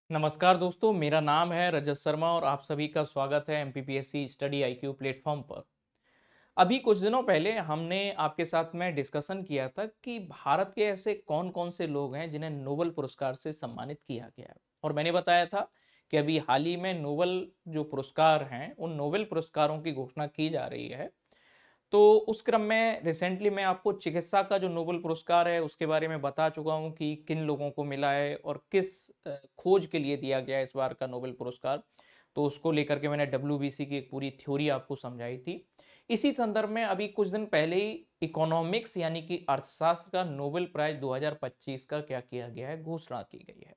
नमस्कार दोस्तों, मेरा नाम है रजत शर्मा और आप सभी का स्वागत है एमपीपीएससी स्टडी आईक्यू प्लेटफॉर्म पर। अभी कुछ दिनों पहले हमने आपके साथ में डिस्कशन किया था कि भारत के ऐसे कौन-कौन से लोग हैं जिन्हें नोबेल पुरस्कार से सम्मानित किया गया है। और मैंने बताया था कि अभी हाल ही में नोबेल जो पुरस्कार हैं, उन नोबेल पुरस्कारों की घोषणा की जा रही है। तो उस क्रम में रिसेंटली मैं आपको चिकित्सा का जो नोबेल पुरस्कार है उसके बारे में बता चुका हूँ कि किन लोगों को मिला है और किस खोज के लिए दिया गया है इस बार का नोबेल पुरस्कार। तो उसको लेकर के मैंने डब्ल्यूबीसी की एक पूरी थ्योरी आपको समझाई थी। इसी संदर्भ में अभी कुछ दिन पहले ही इकोनॉमिक्स यानी कि अर्थशास्त्र का नोबेल प्राइज 2025 का क्या किया गया है, घोषणा की गई है।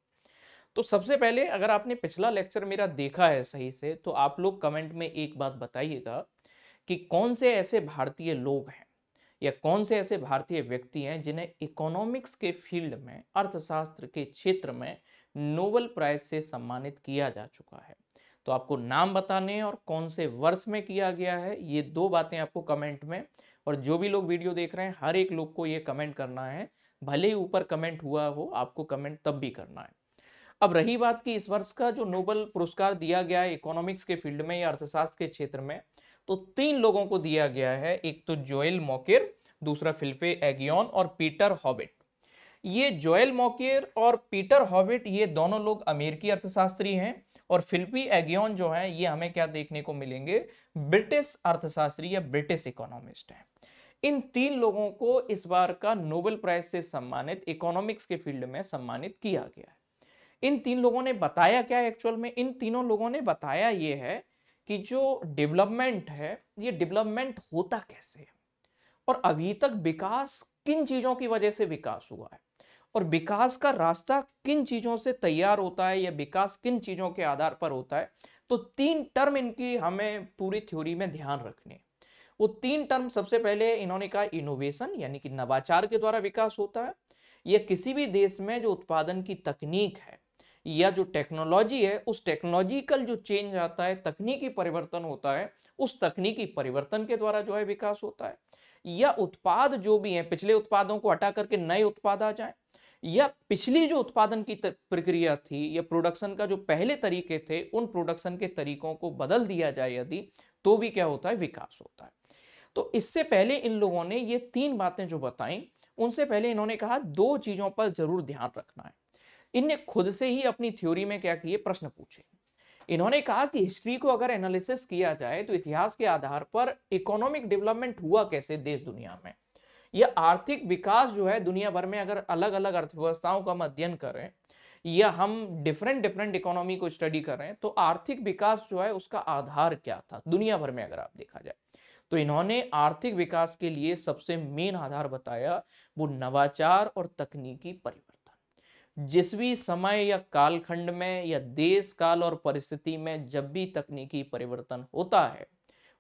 तो सबसे पहले अगर आपने पिछला लेक्चर मेरा देखा है सही से तो आप लोग कमेंट में एक बात बताइएगा कि कौन से ऐसे भारतीय लोग हैं या कौन से ऐसे भारतीय व्यक्ति हैं जिन्हें इकोनॉमिक्स के फील्ड में अर्थशास्त्र के क्षेत्र में नोबेल प्राइज से सम्मानित किया जा चुका है। तो आपको नाम बताने हैं और कौन से वर्ष में किया गया है, ये दो बातें आपको कमेंट में, और जो भी लोग वीडियो देख रहे हैं हर एक लोग को ये कमेंट करना है। भले ही ऊपर कमेंट हुआ हो, आपको कमेंट तब भी करना है। अब रही बात कि इस वर्ष का जो नोबेल पुरस्कार दिया गया है इकोनॉमिक्स के फील्ड में या अर्थशास्त्र के क्षेत्र में, तो तीन लोगों को दिया गया है। एक तो जोएल मॉकेर, दूसरा फिलिपे एगियोन और पीटर हॉबिट। ये जोएल मॉकेर और पीटर हॉबिट ये दोनों लोग अमेरिकी अर्थशास्त्री हैं, और फिलिपी एगियोन जो है ये हमें क्या देखने को मिलेंगे, ब्रिटिश अर्थशास्त्री या ब्रिटिश इकोनॉमिस्ट हैं। इन तीन लोगों को इस बार का नोबेल प्राइज से सम्मानित इकोनॉमिक्स के फील्ड में सम्मानित किया गया है। इन तीन लोगों ने बताया क्या है एक्चुअल में, इन तीनों लोगों ने बताया ये है कि जो डेवलपमेंट है ये डेवलपमेंट होता कैसे है और अभी तक विकास किन चीजों की वजह से विकास हुआ है और विकास का रास्ता किन चीजों से तैयार होता है या विकास किन चीजों के आधार पर होता है। तो तीन टर्म इनकी हमें पूरी थ्योरी में ध्यान रखने हैं। वो तीन टर्म, सबसे पहले इन्होंने कहा इनोवेशन यानी कि नवाचार के द्वारा विकास होता है। यह किसी भी देश में जो उत्पादन की तकनीक है या जो टेक्नोलॉजी है उस टेक्नोलॉजिकल जो चेंज आता है, तकनीकी परिवर्तन होता है, उस तकनीकी परिवर्तन के द्वारा जो है विकास होता है। या उत्पाद जो भी है, पिछले उत्पादों को हटा करके नए उत्पाद आ जाए, या पिछली जो उत्पादन की प्रक्रिया थी या प्रोडक्शन का जो पहले तरीके थे उन प्रोडक्शन के तरीकों को बदल दिया जाए यदि, तो भी क्या होता है, विकास होता है। तो इससे पहले इन लोगों ने ये तीन बातें जो बताई, उनसे पहले इन्होंने कहा दो चीजों पर जरूर ध्यान रखना है। इनने खुद से ही अपनी थ्योरी में क्या किए, प्रश्न पूछे। इन्होंने कहा कि हिस्ट्री को अगर एनालिसिस किया जाए तो इतिहास के आधार पर इकोनॉमिक डेवलपमेंट हुआ कैसे देश दुनिया में, या आर्थिक विकास जो है दुनिया भर में, अगर अलग अलग अर्थव्यवस्थाओं का हम अध्ययन करें या हम डिफरेंट डिफरेंट इकोनॉमी को स्टडी कर रहे हैं, तो आर्थिक विकास जो है उसका आधार क्या था दुनिया भर में अगर आप देखा जाए। तो इन्होंने आर्थिक विकास के लिए सबसे मेन आधार बताया वो नवाचार और तकनीकी परिवर्तन। जिस भी समय या कालखंड में या देश काल और परिस्थिति में जब भी तकनीकी परिवर्तन होता है,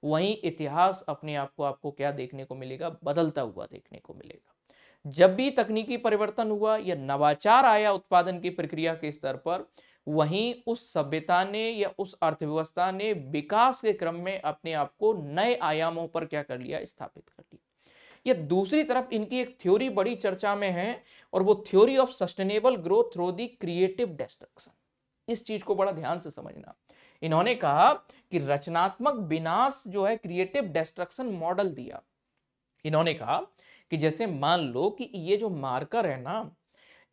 वहीं इतिहास अपने आप को आपको क्या देखने को मिलेगा, बदलता हुआ देखने को मिलेगा। जब भी तकनीकी परिवर्तन हुआ या नवाचार आया उत्पादन की प्रक्रिया के स्तर पर, वहीं उस सभ्यता ने या उस अर्थव्यवस्था ने विकास के क्रम में अपने आप को नए आयामों पर क्या कर लिया, स्थापित कर लिया। या दूसरी तरफ इनकी एक थ्योरी बड़ी चर्चा में है, और वो theory of sustainable growth through the creative destruction. इस चीज को बड़ा ध्यान से समझना। इन्होंने कहा कि रचनात्मक विनाश जो है, क्रिएटिव डिस्ट्रक्शन मॉडल दिया। इन्होंने कहा कि जैसे मान लो कि ये जो मार्कर है ना,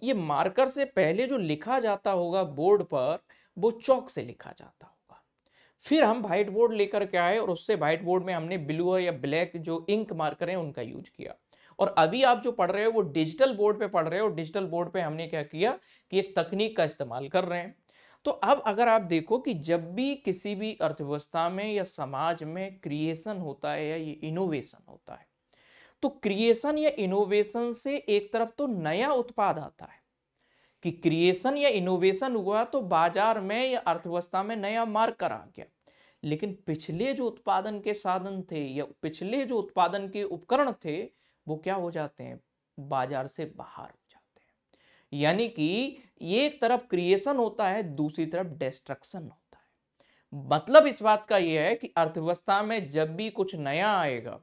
ये मार्कर से पहले जो लिखा जाता होगा बोर्ड पर, वो चौक से लिखा जाता होगा। फिर हम व्हाइट बोर्ड लेकर के आए और उससे व्हाइट बोर्ड में हमने ब्लू या ब्लैक जो इंक मार्कर है उनका यूज किया। और अभी आप जो पढ़ रहे हो वो डिजिटल बोर्ड पे पढ़ रहे हो। डिजिटल बोर्ड पे हमने क्या किया कि एक तकनीक का इस्तेमाल कर रहे हैं। तो अब अगर आप देखो कि जब भी किसी भी अर्थव्यवस्था में या समाज में क्रिएशन होता है या ये इनोवेशन होता है, तो क्रिएशन या इनोवेशन से एक तरफ तो नया उत्पाद आता है कि क्रिएशन या इनोवेशन हुआ तो बाजार में या अर्थव्यवस्था में नया मार्कर आ गया। लेकिन पिछले जो उत्पादन के साधन थे या पिछले जो उत्पादन के उपकरण थे, वो क्या हो जाते हैं, बाजार से बाहर हो जाते हैं। यानी कि ये एक तरफ क्रिएशन होता है, दूसरी तरफ डिस्ट्रक्शन होता है। मतलब इस बात का यह है कि अर्थव्यवस्था में जब भी कुछ नया आएगा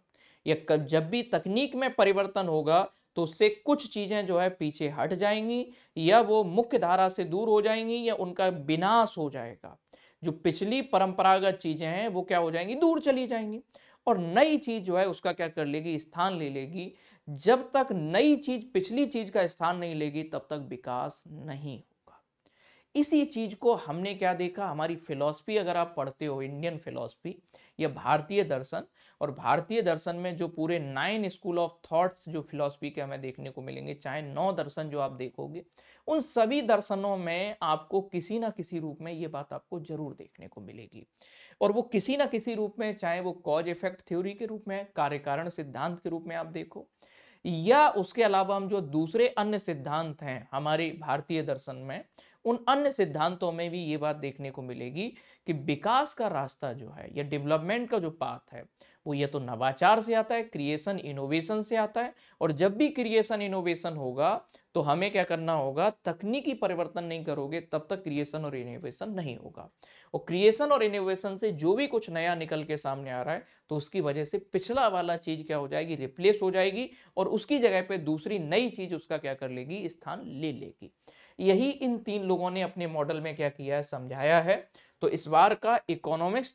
या जब भी तकनीक में परिवर्तन होगा, तो उससे कुछ चीजें जो है पीछे हट जाएंगी, या वो मुख्य धारा से दूर हो जाएंगी, या उनका विनाश हो जाएगा। जो पिछली परंपरागत चीजें हैं वो क्या हो जाएंगी, दूर चली जाएंगी, और नई चीज जो है उसका क्या कर लेगी, स्थान ले लेगी। जब तक नई चीज पिछली चीज का स्थान नहीं लेगी तब तक विकास नहीं होगा। इसी चीज को हमने क्या देखा, हमारी फिलॉसफी अगर आप पढ़ते हो, इंडियन फिलॉसफी या भारतीय दर्शन, और भारतीय दर्शन में जो पूरे 9 स्कूल ऑफ थॉट्स जो फिलॉसफी के हमें देखने को मिलेंगे, चाहे 9 दर्शन जो आप देखोगे, उन सभी दर्शनों में आपको किसी ना किसी रूप में ये बात आपको जरूर देखने को मिलेगी। और वो किसी ना किसी रूप में, चाहे वो कॉज इफेक्ट थ्योरी के रूप में, कार्य कारण सिद्धांत के रूप में आप देखो, या उसके अलावा हम जो दूसरे अन्य सिद्धांत हैं हमारे भारतीय दर्शन में, उन अन्य सिद्धांतों में भी ये बात देखने को मिलेगी कि विकास का रास्ता जो है, या डेवलपमेंट का जो पाथ है, वो या तो नवाचार से आता है, क्रिएशन इनोवेशन से आता है। और जब भी क्रिएशन इनोवेशन होगा तो हमें क्या करना होगा, तकनीकी परिवर्तन नहीं करोगे तब तक क्रिएशन और इनोवेशन नहीं होगा। और क्रिएशन और इनोवेशन से जो भी कुछ नया निकल के सामने आ रहा है तो उसकी वजह से पिछला वाला चीज क्या हो जाएगी, रिप्लेस हो जाएगी, और उसकी जगह पे दूसरी नई चीज उसका क्या कर लेगी, स्थान ले लेगी। यही इन 3 लोगों ने अपने मॉडल में क्या किया है, समझाया है। तो इस बार का इकोनॉमिक्स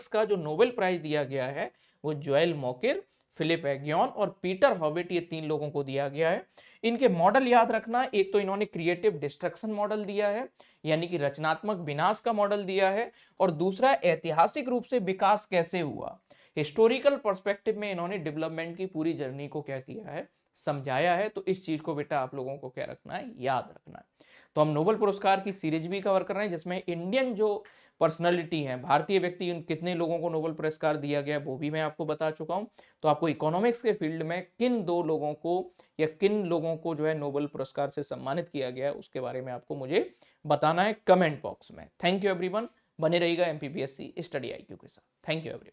का जो नोबेल प्राइज दिया गया है वो जोएल मॉकिर, फिलिप एग्योन और पीटर हॉविट, ये 3 लोगों को दिया गया है। इनके मॉडल याद रखना, एक तो इन्होंने क्रिएटिव डिस्ट्रक्शन मॉडल दिया है, यानी कि रचनात्मक विनाश का मॉडल दिया है, और दूसरा ऐतिहासिक रूप से विकास कैसे हुआ, हिस्टोरिकल पर्सपेक्टिव में इन्होंने डेवलपमेंट की पूरी जर्नी को क्या किया है, समझाया है। तो इस चीज को बेटा आप लोगों को क्या रखना है, याद रखना है। तो हम नोबेल पुरस्कार की सीरीज भी कवर कर रहे हैं, जिसमें इंडियन जो पर्सनालिटी है, भारतीय व्यक्ति, उन कितने लोगों को नोबेल पुरस्कार दिया गया वो भी मैं आपको बता चुका हूं। तो आपको इकोनॉमिक्स के फील्ड में किन 2 लोगों को या किन लोगों को जो है नोबेल पुरस्कार से सम्मानित किया गया है उसके बारे में आपको मुझे बताना है कमेंट बॉक्स में। थैंक यू एवरीवन, बने रहिएगा एमपीपीएससी स्टडी आईक्यू के साथ। Thank you everyone.